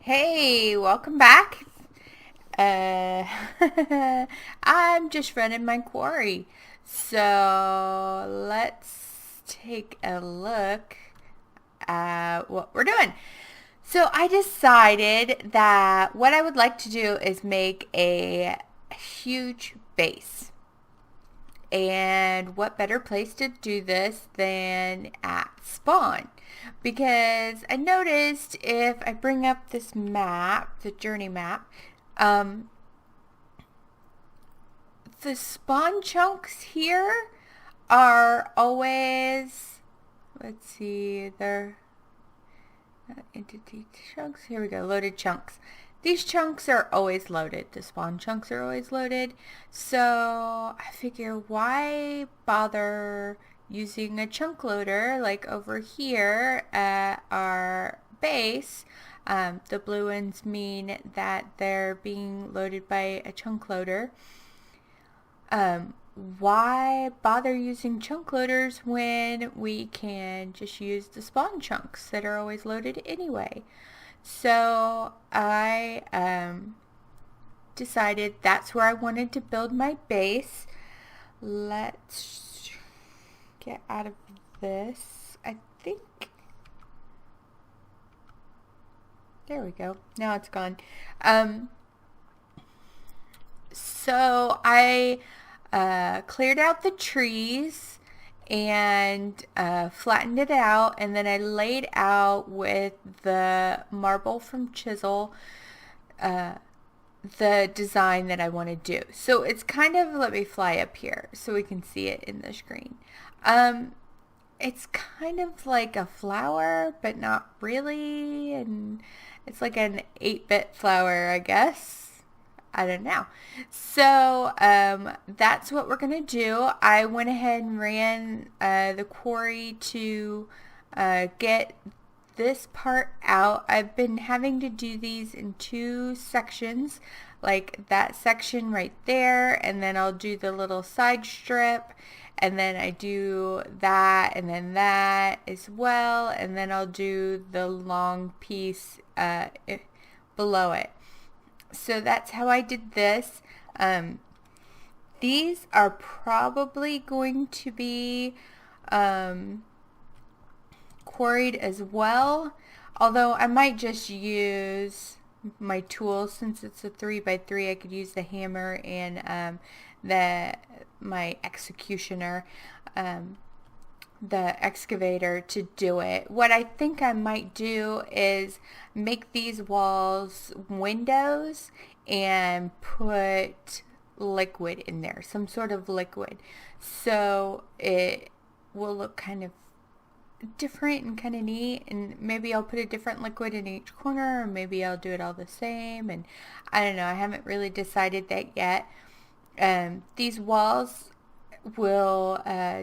Hey, welcome back. Uh, I'm just running my quarry. So let's take a look at what we're doing. So I decided that what I would like to do is make a huge base. And what better place to do this than at spawn? Because I noticed if I bring up this map, the journey map, um, the spawn chunks here are always, let's see, they're entity chunks. Here we go, loaded chunks. These chunks are always loaded. The spawn chunks are always loaded. So I figure why bother using a chunk loader like over here at our base. The blue ones mean that they're being loaded by a chunk loader. Why bother using chunk loaders when we can just use the spawn chunks that are always loaded anyway? So I decided that's where I wanted to build my base. Let's get out of this. I think there we go. Now it's gone. So I cleared out the trees and flattened it out, and then I laid out with the marble from Chisel the design that I want to do. So it's kind of, let me fly up here so we can see it in the screen. It's kind of like a flower, but not really, and it's like an 8-bit flower, I guess. I don't know. So that's what we're going to do. I went ahead and ran the quarry to get this part out. I've been having to do these in 2 sections, like that section right there, and then I'll do the little side strip, and then I do that, and then that as well, and then I'll do the long piece below it. So that's how I did this. These are probably going to be quarried as well, although I might just use my tools. Since it's a 3x3, I could use the hammer and my executioner, the excavator, to do it. What I think I might do is make these walls windows and put liquid in there, some sort of liquid, so it will look kind of different and kind of neat. And maybe I'll put a different liquid in each corner, or maybe I'll do it all the same, and I don't know. I haven't really decided that yet. These walls will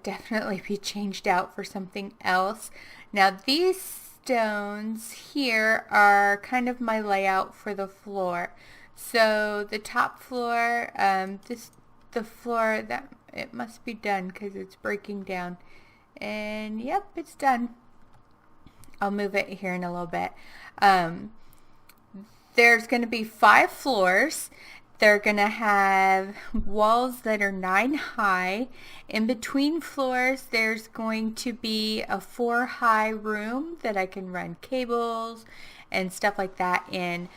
definitely be changed out for something else. Now these stones here are kind of my layout for the floor. So the top floor, the floor, that it must be done because it's breaking down. And yep, it's done. I'll move it here in a little bit. There's going to be 5 floors. They're going to have walls that are 9 high. In between floors, there's going to be a 4 high room that I can run cables and stuff like that in.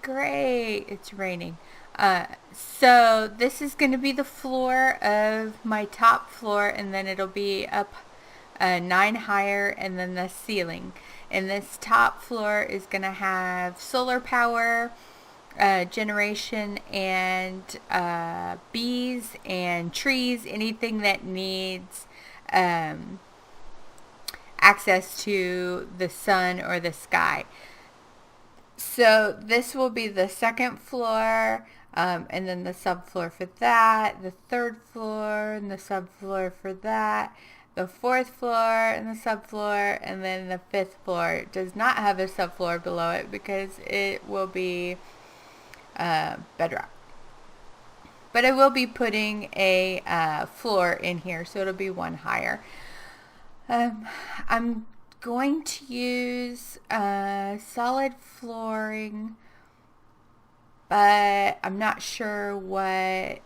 Great, it's raining. So this is going to be the floor of my top floor, and then it'll be up 9 higher, and then the ceiling. And this top floor is going to have solar power, generation, and bees and trees, anything that needs access to the sun or the sky. So this will be the second floor, and then the subfloor for that, the third floor and the subfloor for that, the 4th floor and the subfloor, and then the 5th floor does not have a subfloor below it because it will be bedrock. But I will be putting a floor in here, so it'll be 1 higher. I'm going to use solid flooring, but I'm not sure what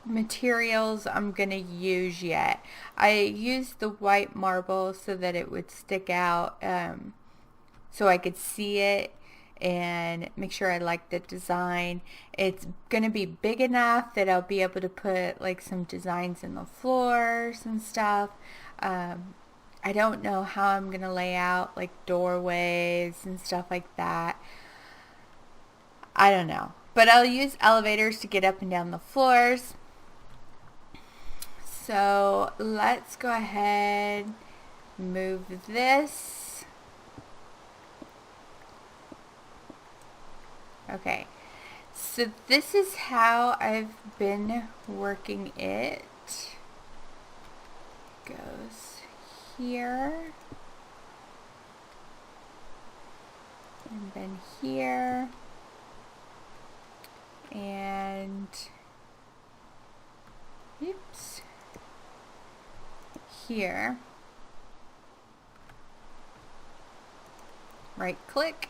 materials I'm going to use yet. I used the white marble so that it would stick out, so I could see it and make sure I like the design. It's going to be big enough that I'll be able to put like some designs in the floors and stuff. I don't know how I'm going to lay out like doorways and stuff like that. I don't know. But I'll use elevators to get up and down the floors. So let's go ahead, move this. Okay, so this is how I've been working it. Goes here, and then here, and oops, here. Right click.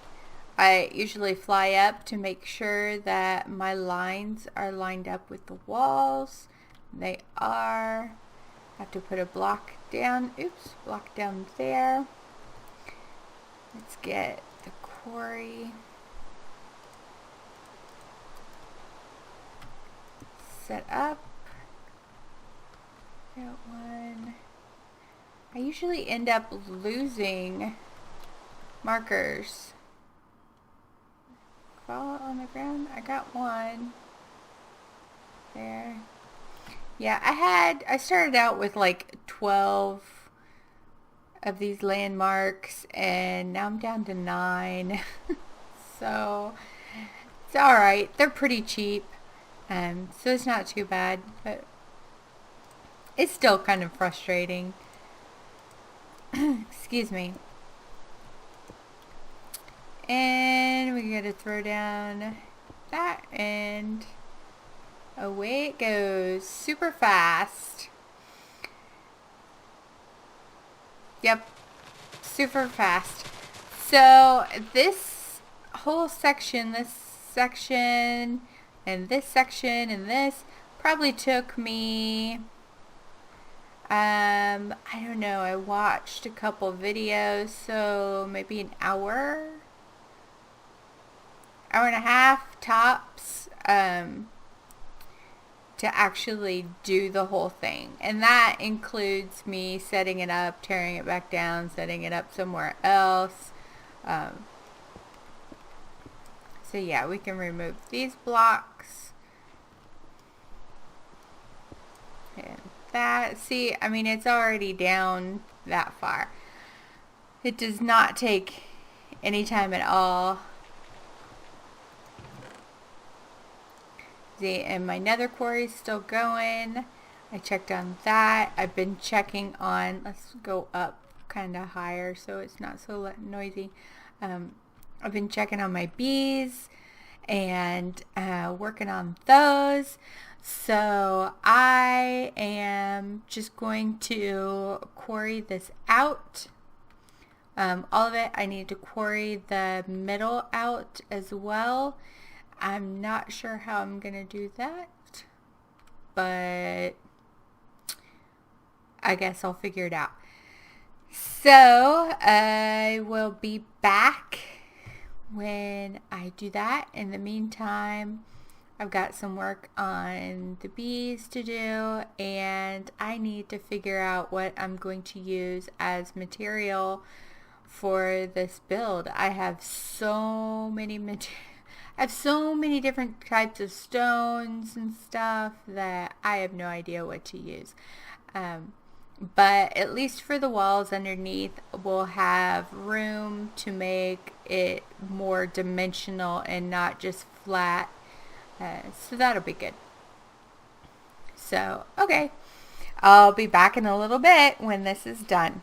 I usually fly up to make sure that my lines are lined up with the walls. They are. I have to put a block down. Oops, block down there. Let's get the quarry set up. That one. I usually end up losing markers. Fall on the ground. I got one there. Yeah, I started out with like 12 of these landmarks, and now I'm down to 9. So it's alright. They're pretty cheap, so it's not too bad, but it's still kind of frustrating. Excuse me. And we gotta throw down that, and away it goes super fast. Yep, super fast. So this whole section, and this section, and this probably took me, I don't know, I watched a couple videos, so maybe an hour and a half tops, to actually do the whole thing. And that includes me setting it up, tearing it back down, setting it up somewhere else. So yeah, we can remove these blocks. And that, see, I mean, it's already down that far. It does not take any time at all. See, and my nether quarry is still going. I checked on that. I've been checking on, let's go up kind of higher so it's not so noisy. I've been checking on my bees and working on those. So I am just going to quarry this out. All of it. I need to quarry the middle out as well. I'm not sure how I'm going to do that, but I guess I'll figure it out. So I will be back when I do that. In the meantime, I've got some work on the bees to do, and I need to figure out what I'm going to use as material for this build. I have so many different types of stones and stuff that I have no idea what to use. But at least for the walls underneath, we'll have room to make it more dimensional and not just flat. So that'll be good. So, okay. I'll be back in a little bit when this is done.